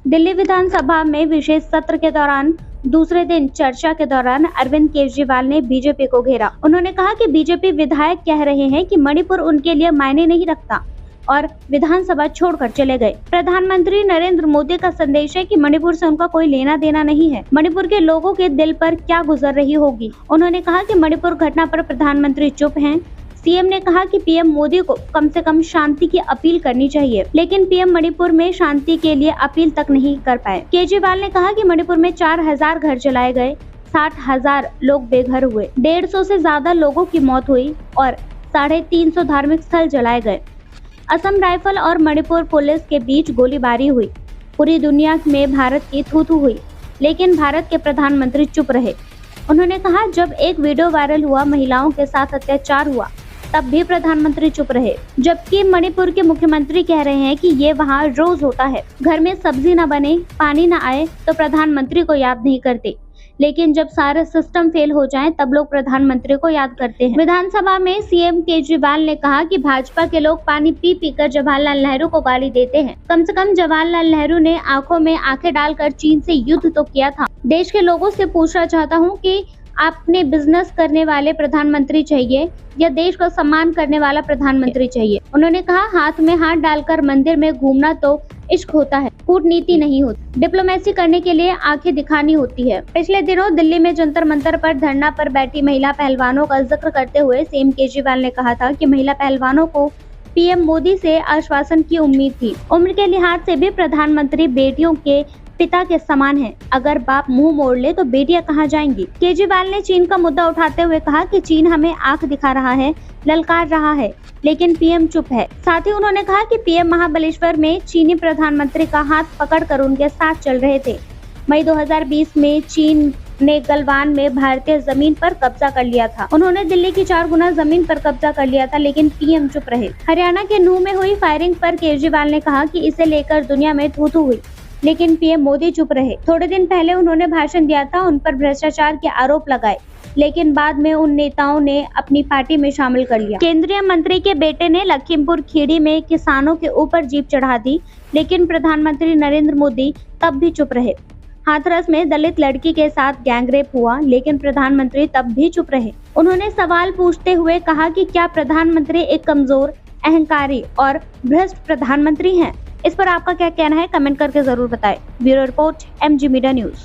दिल्ली विधानसभा में विशेष सत्र के दौरान दूसरे दिन चर्चा के दौरान अरविंद केजरीवाल ने बीजेपी को घेरा। उन्होंने कहा कि बीजेपी विधायक कह रहे हैं कि मणिपुर उनके लिए मायने नहीं रखता और विधानसभा छोड़कर चले गए। प्रधानमंत्री नरेंद्र मोदी का संदेश है कि मणिपुर से उनका कोई लेना देना नहीं है। मणिपुर के लोगों के दिल पर क्या गुजर रही होगी। उन्होंने कहा कि मणिपुर घटना पर प्रधानमंत्री चुप हैं। सीएम ने कहा कि पीएम मोदी को कम से कम शांति की अपील करनी चाहिए, लेकिन पीएम मणिपुर में शांति के लिए अपील तक नहीं कर पाए। केजरीवाल ने कहा कि मणिपुर में 4000 घर जलाए गए, 60,000 लोग बेघर हुए, 150 से ज्यादा लोगों की मौत हुई और 350 धार्मिक स्थल जलाए गए। असम राइफल और मणिपुर पुलिस के बीच गोलीबारी हुई। पूरी दुनिया में भारत की थू-थू हुई, लेकिन भारत के प्रधानमंत्री चुप रहे। उन्होंने कहा, जब एक वीडियो वायरल हुआ, महिलाओं के साथ अत्याचार हुआ, तब भी प्रधानमंत्री चुप रहे, जबकि मणिपुर के मुख्यमंत्री कह रहे हैं कि ये वहाँ रोज होता है। घर में सब्जी न बने, पानी न आए तो प्रधानमंत्री को याद नहीं करते, लेकिन जब सारे सिस्टम फेल हो जाएं, तब लोग प्रधानमंत्री को याद करते हैं। विधानसभा में सीएम केजरीवाल ने कहा कि भाजपा के लोग पानी पी पी कर जवाहरलाल नेहरू को गाली देते हैं। कम से कम जवाहरलाल नेहरू ने आंखों में आंखें डालकर चीन से युद्ध तो किया था। देश के लोगों से पूछना चाहता हूँ कि आपने बिजनेस करने वाले प्रधानमंत्री चाहिए या देश का सम्मान करने वाला प्रधानमंत्री चाहिए। उन्होंने कहा, हाथ में हाथ डालकर मंदिर में घूमना तो इश्क होता है, कूटनीति नहीं होती। डिप्लोमेसी करने के लिए आंखें दिखानी होती है। पिछले दिनों दिल्ली में जंतर मंतर पर धरना पर बैठी महिला पहलवानों का जिक्र करते हुए सीएम केजरीवाल ने कहा था कि महिला पहलवानों को पीएम मोदी से आश्वासन की उम्मीद थी। उम्र के लिहाज से भी प्रधानमंत्री बेटियों के पिता के समान है। अगर बाप मुंह मोड़ ले तो बेटियां कहां जाएंगी। केजरीवाल ने चीन का मुद्दा उठाते हुए कहा कि चीन हमें आंख दिखा रहा है, ललकार रहा है, लेकिन पीएम चुप है। साथ ही उन्होंने कहा कि पीएम महाबलेश्वर में चीनी प्रधानमंत्री का हाथ पकड़कर उनके साथ चल रहे थे। मई 2020 में चीन ने गलवान में भारतीय जमीन पर कब्जा कर लिया था। उन्होंने दिल्ली की 4 गुना जमीन पर कब्जा कर लिया था, लेकिन पीएम चुप रहे। हरियाणा के नूह में हुई फायरिंग पर केजरीवाल ने कहा कि इसे लेकर दुनिया में थू-थू हुई, लेकिन पीएम मोदी चुप रहे। थोड़े दिन पहले उन्होंने भाषण दिया था, उन पर भ्रष्टाचार के आरोप लगाए, लेकिन बाद में उन नेताओं ने अपनी पार्टी में शामिल कर लिया। केंद्रीय मंत्री के बेटे ने लखीमपुर खीरी में किसानों के ऊपर जीप चढ़ा दी, लेकिन प्रधानमंत्री नरेंद्र मोदी तब भी चुप रहे। हाथरस में दलित लड़की के साथ गैंगरेप हुआ, लेकिन प्रधानमंत्री तब भी चुप रहे। उन्होंने सवाल पूछते हुए कहा कि क्या प्रधानमंत्री एक कमजोर, अहंकारी और भ्रष्ट प्रधानमंत्री हैं? इस पर आपका क्या कहना है, कमेंट करके जरूर बताएं। Bureau report, MG media news.